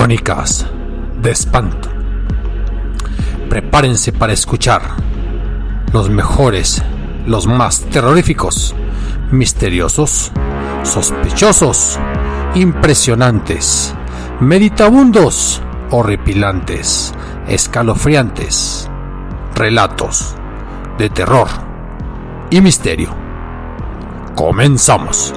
Crónicas de espanto. Prepárense para escuchar los mejores, los más terroríficos, misteriosos, sospechosos, impresionantes, meditabundos, horripilantes, escalofriantes relatos de terror y misterio. Comenzamos.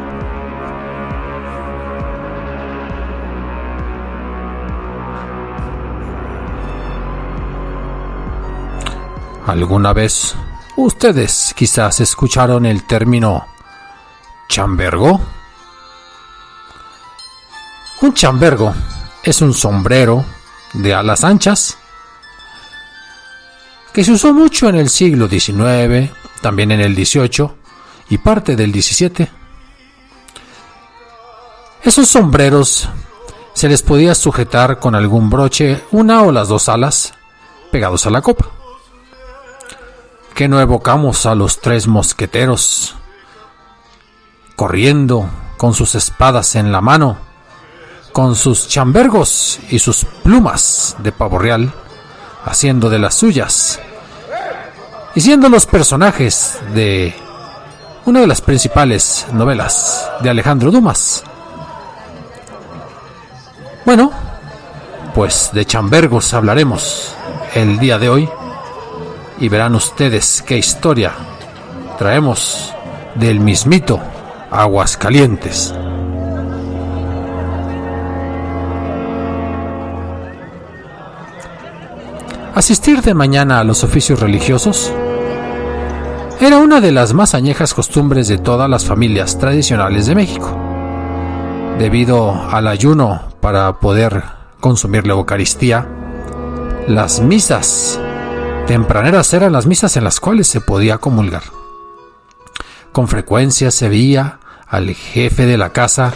¿Alguna vez ustedes quizás escucharon el término chambergo? Un chambergo es un sombrero de alas anchas que se usó mucho en el siglo XIX, también en el XVIII y parte del XVII. Esos sombreros se les podía sujetar con algún broche una o las dos alas pegados a la copa. Que no evocamos a los tres mosqueteros corriendo con sus espadas en la mano, con sus chambergos y sus plumas de pavo real, haciendo de las suyas y siendo los personajes de una de las principales novelas de Alejandro Dumas. Bueno, pues de chambergos hablaremos el día de hoy. Y verán ustedes qué historia traemos del mismito Aguascalientes. Asistir de mañana a los oficios religiosos era una de las más añejas costumbres de todas las familias tradicionales de México. Debido al ayuno para poder consumir la Eucaristía, las misas tempraneras eran las misas en las cuales se podía comulgar. Con frecuencia se veía al jefe de la casa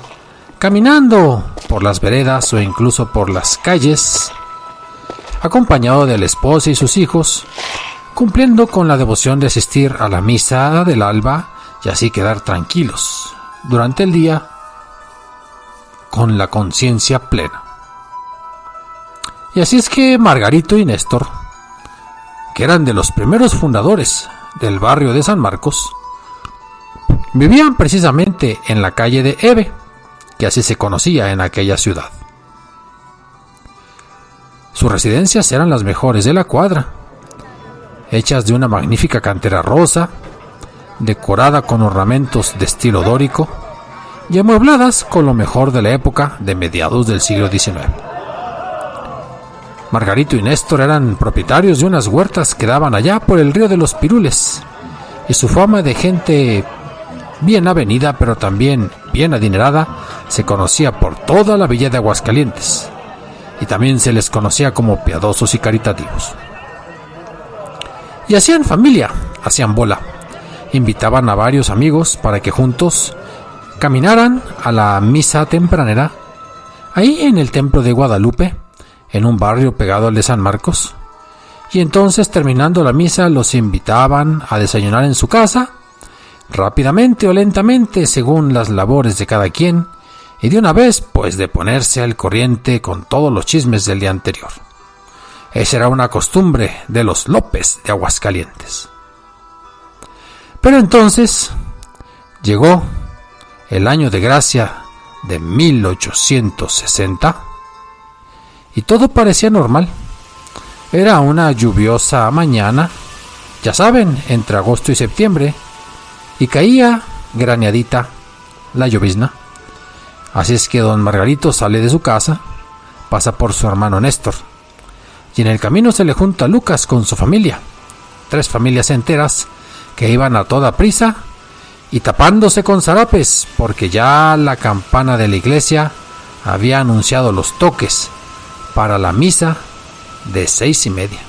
caminando por las veredas o incluso por las calles, acompañado de la esposa y sus hijos, cumpliendo con la devoción de asistir a la misa del alba y así quedar tranquilos durante el día con la conciencia plena. Y así es que Margarito y Néstor, que eran de los primeros fundadores del barrio de San Marcos, vivían precisamente en la calle de Eve, que así se conocía en aquella ciudad. Sus residencias eran las mejores de la cuadra, hechas de una magnífica cantera rosa, decorada con ornamentos de estilo dórico y amuebladas con lo mejor de la época de mediados del siglo XIX. Margarito y Néstor eran propietarios de unas huertas que daban allá por el río de los Pirules, y su fama de gente bien avenida pero también bien adinerada se conocía por toda la villa de Aguascalientes, y también se les conocía como piadosos y caritativos. Y hacían familia, hacían bola, invitaban a varios amigos para que juntos caminaran a la misa tempranera ahí en el templo de Guadalupe, en un barrio pegado al de San Marcos, y entonces terminando la misa los invitaban a desayunar en su casa, rápidamente o lentamente según las labores de cada quien, y de una vez pues de ponerse al corriente con todos los chismes del día anterior. Esa era una costumbre de los López de Aguascalientes. Pero entonces llegó el año de gracia de 1860, y todo parecía normal. Era una lluviosa mañana, ya saben, entre agosto y septiembre, y caía graneadita la llovizna. Así es que don Margarito sale de su casa, pasa por su hermano Néstor, y en el camino se le junta Lucas con su familia, 3 familias enteras que iban a toda prisa y tapándose con zarapes, porque ya la campana de la iglesia había anunciado los toques para la misa de 6:30.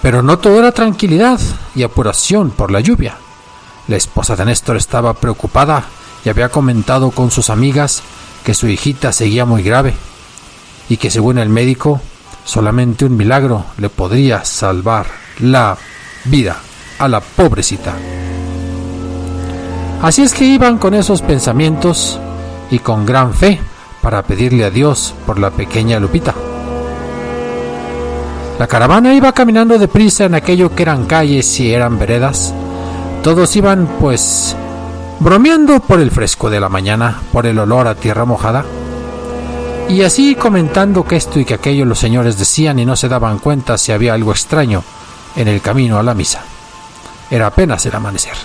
Pero no todo era tranquilidad y apuración por la lluvia. La esposa de Néstor estaba preocupada y había comentado con sus amigas que su hijita seguía muy grave y que según el médico solamente un milagro le podría salvar la vida a la pobrecita. Así es que iban con esos pensamientos y con gran fe para pedirle a Dios por la pequeña Lupita. La caravana iba caminando deprisa en aquello que eran calles y eran veredas. Todos iban, pues, bromeando por el fresco de la mañana, por el olor a tierra mojada, y así comentando que esto y que aquello los señores decían y no se daban cuenta si había algo extraño en el camino a la misa. Era apenas el amanecer,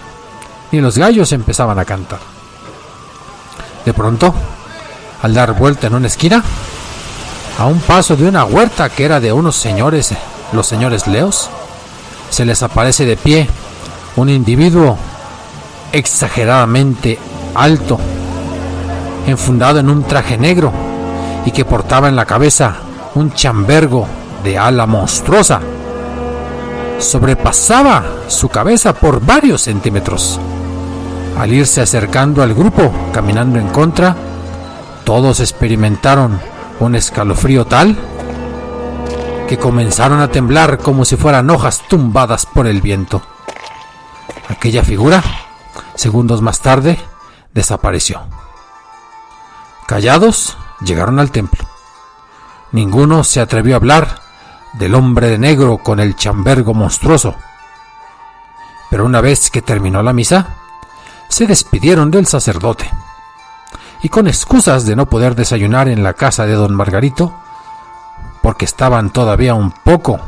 y los gallos empezaban a cantar. De pronto, al dar vuelta en una esquina, a un paso de una huerta que era de unos señores, los señores Leos, se les aparece de pie un individuo exageradamente alto, enfundado en un traje negro y que portaba en la cabeza un chambergo de ala monstruosa. Sobrepasaba su cabeza por varios centímetros. Al irse acercando al grupo, caminando en contra, todos experimentaron un escalofrío tal que comenzaron a temblar como si fueran hojas tumbadas por el viento. Aquella figura, segundos más tarde, desapareció. Callados, llegaron al templo. Ninguno se atrevió a hablar del hombre de negro con el chambergo monstruoso. Pero una vez que terminó la misa, se despidieron del sacerdote. Y con excusas de no poder desayunar en la casa de don Margarito, porque estaban todavía un poco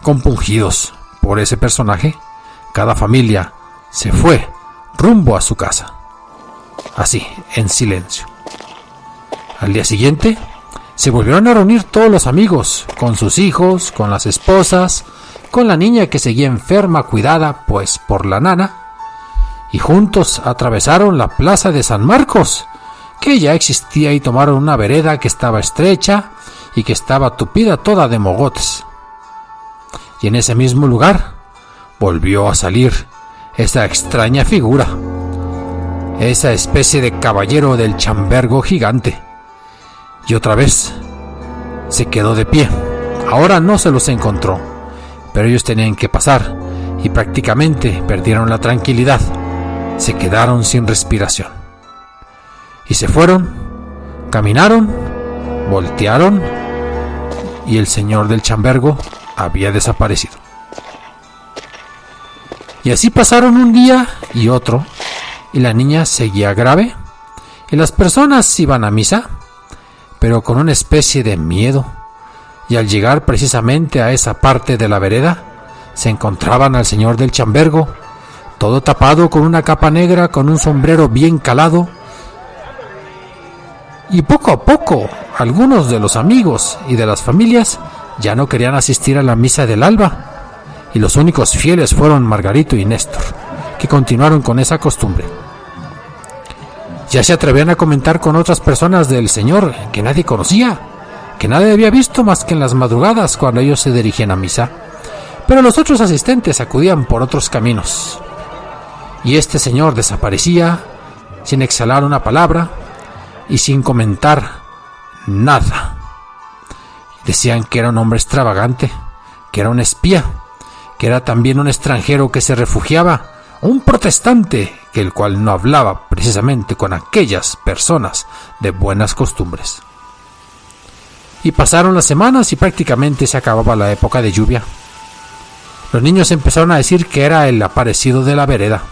compungidos por ese personaje, cada familia se fue rumbo a su casa, así, en silencio. Al día siguiente, se volvieron a reunir todos los amigos, con sus hijos, con las esposas, con la niña que seguía enferma, cuidada, pues, por la nana, y juntos atravesaron la plaza de San Marcos, que ya existía, y tomaron una vereda que estaba estrecha y que estaba tupida toda de mogotes. Y en ese mismo lugar volvió a salir esa extraña figura, esa especie de caballero del chambergo gigante, y otra vez se quedó de pie. Ahora no se los encontró, pero ellos tenían que pasar y prácticamente perdieron la tranquilidad. Se quedaron sin respiración. Y se fueron, caminaron, voltearon, y el señor del chambergo había desaparecido. Y así pasaron un día y otro, y la niña seguía grave, y las personas iban a misa, pero con una especie de miedo, y al llegar precisamente a esa parte de la vereda, se encontraban al señor del chambergo, todo tapado con una capa negra, con un sombrero bien calado, y poco a poco algunos de los amigos y de las familias ya no querían asistir a la misa del alba, y los únicos fieles fueron Margarito y Néstor, que continuaron con esa costumbre. Ya se atrevían a comentar con otras personas del Señor que nadie conocía, que nadie había visto más que en las madrugadas cuando ellos se dirigían a misa, pero los otros asistentes acudían por otros caminos. Y este señor desaparecía sin exhalar una palabra y sin comentar nada. Decían que era un hombre extravagante, que era un espía, que era también un extranjero que se refugiaba, un protestante, que el cual no hablaba precisamente con aquellas personas de buenas costumbres. Y pasaron las semanas y prácticamente se acababa la época de lluvia. Los niños empezaron a decir que era el aparecido de la vereda.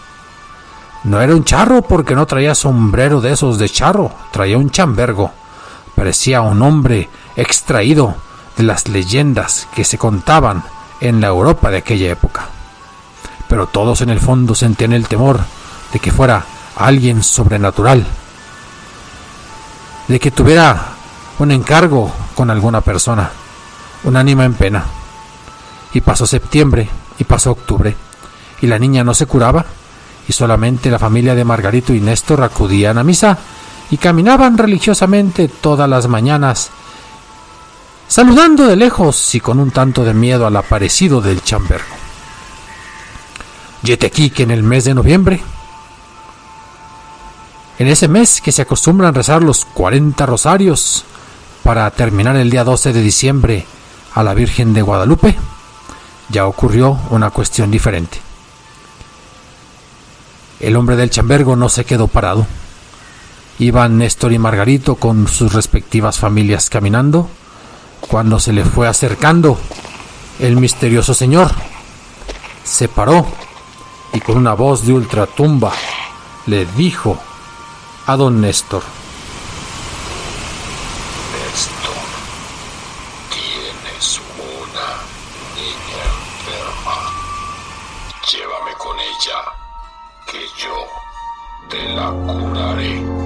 No era un charro porque no traía sombrero de esos de charro, traía un chambergo. Parecía un hombre extraído de las leyendas que se contaban en la Europa de aquella época. Pero todos en el fondo sentían el temor de que fuera alguien sobrenatural, de que tuviera un encargo con alguna persona, un ánima en pena. Y pasó septiembre y pasó octubre, y la niña no se curaba, y solamente la familia de Margarito y Néstor acudían a misa y caminaban religiosamente todas las mañanas, saludando de lejos y con un tanto de miedo al aparecido del chambergo. Y hete aquí que en el mes de noviembre, en ese mes que se acostumbran a rezar los 40 rosarios para terminar el día 12 de diciembre a la Virgen de Guadalupe, ya ocurrió una cuestión diferente. El hombre del chambergo no se quedó parado. Iban Néstor y Margarito con sus respectivas familias caminando, cuando se le fue acercando el misterioso señor. Se paró y con una voz de ultratumba le dijo a don Néstor: Néstor, tienes una niña enferma. Llévame con ella, que yo te la curaré.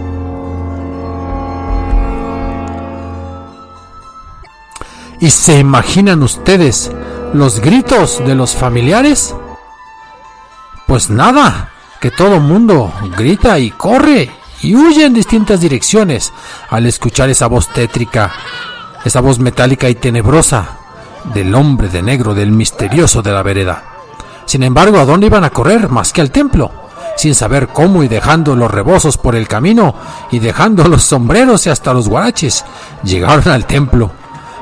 ¿Y se imaginan ustedes los gritos de los familiares? Pues nada, que todo mundo grita y corre y huye en distintas direcciones al escuchar esa voz tétrica, esa voz metálica y tenebrosa del hombre de negro, del misterioso de la vereda. Sin embargo, ¿a dónde iban a correr más que al templo? Sin saber cómo, y dejando los rebozos por el camino y dejando los sombreros y hasta los guaraches, llegaron al templo.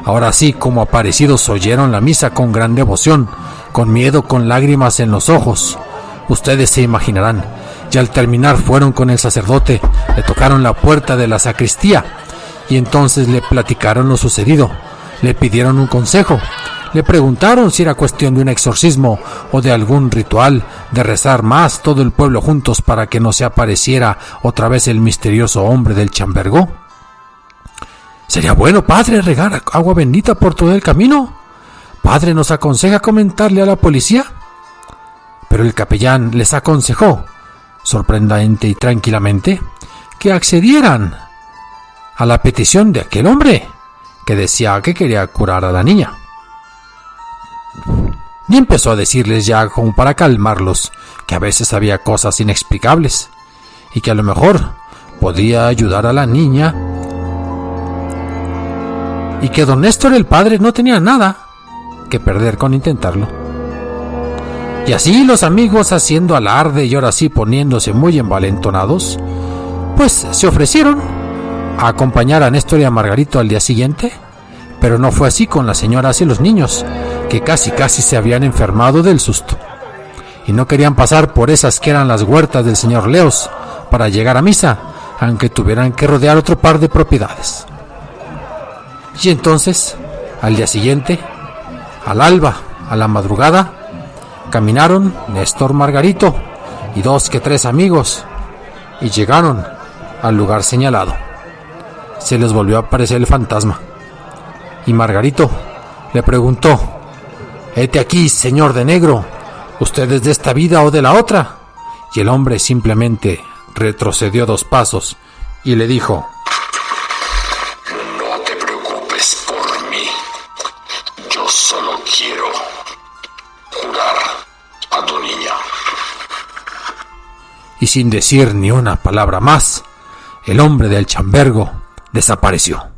Ahora sí, como aparecidos, oyeron la misa con gran devoción, con miedo, con lágrimas en los ojos. Ustedes se imaginarán, y al terminar fueron con el sacerdote, le tocaron la puerta de la sacristía, y entonces le platicaron lo sucedido, le pidieron un consejo, le preguntaron si era cuestión de un exorcismo o de algún ritual, de rezar más todo el pueblo juntos para que no se apareciera otra vez el misterioso hombre del chambergo. ¿Sería bueno, padre, regar agua bendita por todo el camino? Padre, ¿nos aconseja comentarle a la policía? Pero el capellán les aconsejó, sorprendente y tranquilamente, que accedieran a la petición de aquel hombre, que decía que quería curar a la niña. Y empezó a decirles ya como para calmarlos, que a veces había cosas inexplicables, y que a lo mejor podía ayudar a la niña, y que don Néstor el padre no tenía nada que perder con intentarlo. Y así los amigos, haciendo alarde y ahora sí poniéndose muy envalentonados, pues se ofrecieron a acompañar a Néstor y a Margarito al día siguiente, pero no fue así con las señoras y los niños, que casi se habían enfermado del susto, y no querían pasar por esas que eran las huertas del señor Leos para llegar a misa, aunque tuvieran que rodear otro par de propiedades. Y entonces, al día siguiente, al alba, a la madrugada, caminaron Néstor, Margarito y 2 que 3 amigos, y llegaron al lugar señalado. Se les volvió a aparecer el fantasma, y Margarito le preguntó: «Hete aquí, señor de negro, ¿usted es de esta vida o de la otra?». Y el hombre simplemente retrocedió 2 pasos y le dijo: «No te preocupes por mí. Yo solo quiero curar a tu niña». Y sin decir ni una palabra más, el hombre del chambergo desapareció.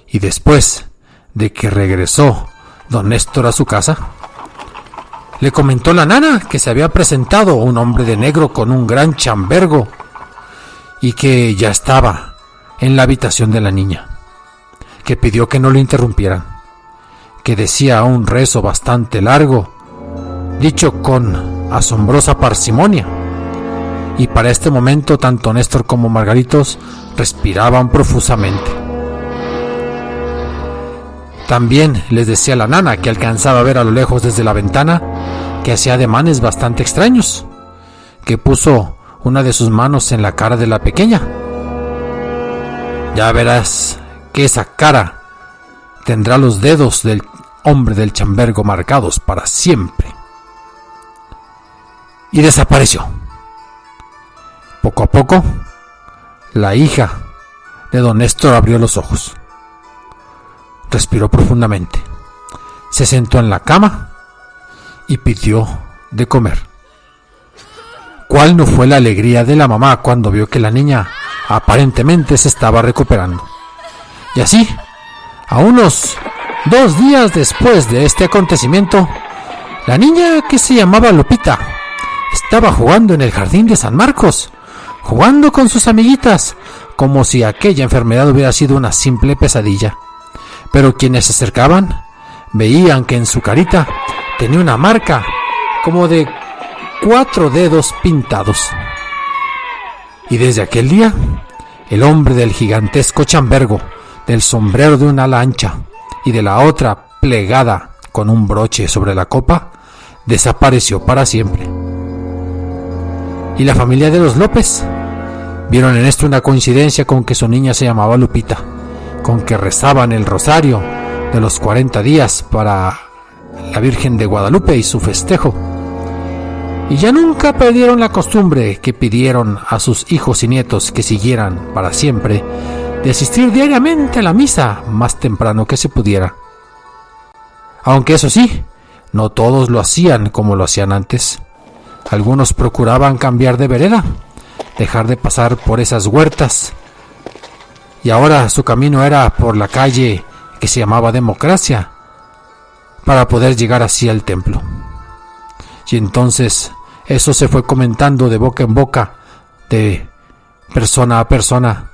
Y después de que regresó don Néstor a su casa, le comentó la nana que se había presentado un hombre de negro con un gran chambergo y que ya estaba en la habitación de la niña, que pidió que no lo interrumpieran, que decía un rezo bastante largo, dicho con asombrosa parsimonia, y para este momento tanto Néstor como Margaritos respiraban profusamente. También les decía la nana, que alcanzaba a ver a lo lejos desde la ventana, que hacía ademanes bastante extraños, que puso una de sus manos en la cara de la pequeña. Ya verás que esa cara tendrá los dedos del hombre del chambergo marcados para siempre. Y desapareció. Poco a poco, la hija de don Néstor abrió los ojos. Respiró profundamente, se sentó en la cama y pidió de comer. ¿Cuál no fue la alegría de la mamá cuando vio que la niña aparentemente se estaba recuperando? Y así, a unos 2 días después de este acontecimiento, la niña, que se llamaba Lupita, estaba jugando en el jardín de San Marcos, jugando con sus amiguitas, como si aquella enfermedad hubiera sido una simple pesadilla. Pero quienes se acercaban veían que en su carita tenía una marca como de 4 dedos pintados. Y desde aquel día, el hombre del gigantesco chambergo, del sombrero de una ala ancha y de la otra plegada con un broche sobre la copa, desapareció para siempre. Y la familia de los López vieron en esto una coincidencia con que su niña se llamaba Lupita, con que rezaban el rosario de los 40 días para la Virgen de Guadalupe y su festejo. Y ya nunca perdieron la costumbre que pidieron a sus hijos y nietos que siguieran para siempre de asistir diariamente a la misa más temprano que se pudiera. Aunque eso sí, no todos lo hacían como lo hacían antes. Algunos procuraban cambiar de vereda, dejar de pasar por esas huertas, y ahora su camino era por la calle que se llamaba Democracia, para poder llegar así al templo. Y entonces eso se fue comentando de boca en boca, de persona a persona,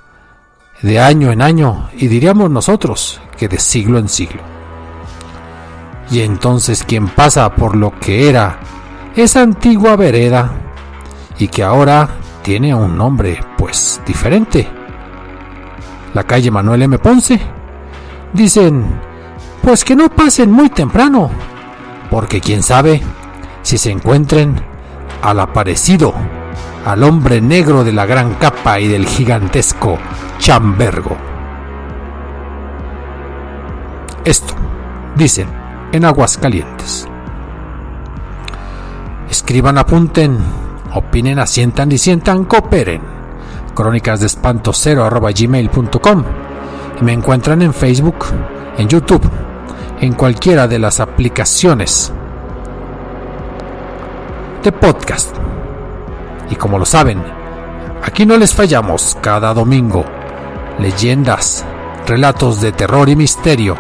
de año en año, y diríamos nosotros que de siglo en siglo. Y entonces quien pasa por lo que era esa antigua vereda, y que ahora tiene un nombre pues diferente, la calle Manuel M. Ponce, dicen pues que no pasen muy temprano, porque quién sabe si se encuentren al aparecido, al hombre negro de la gran capa y del gigantesco chambergo. Esto dicen en Aguascalientes. Escriban, apunten, opinen, asientan, disientan, cooperen. crónicasdeespanto0@gmail.com. Y me encuentran en Facebook, en YouTube, en cualquiera de las aplicaciones de podcast. Y como lo saben, aquí no les fallamos cada domingo. Leyendas, relatos de terror y misterio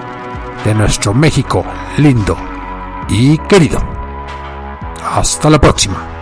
de nuestro México lindo y querido. Hasta la próxima.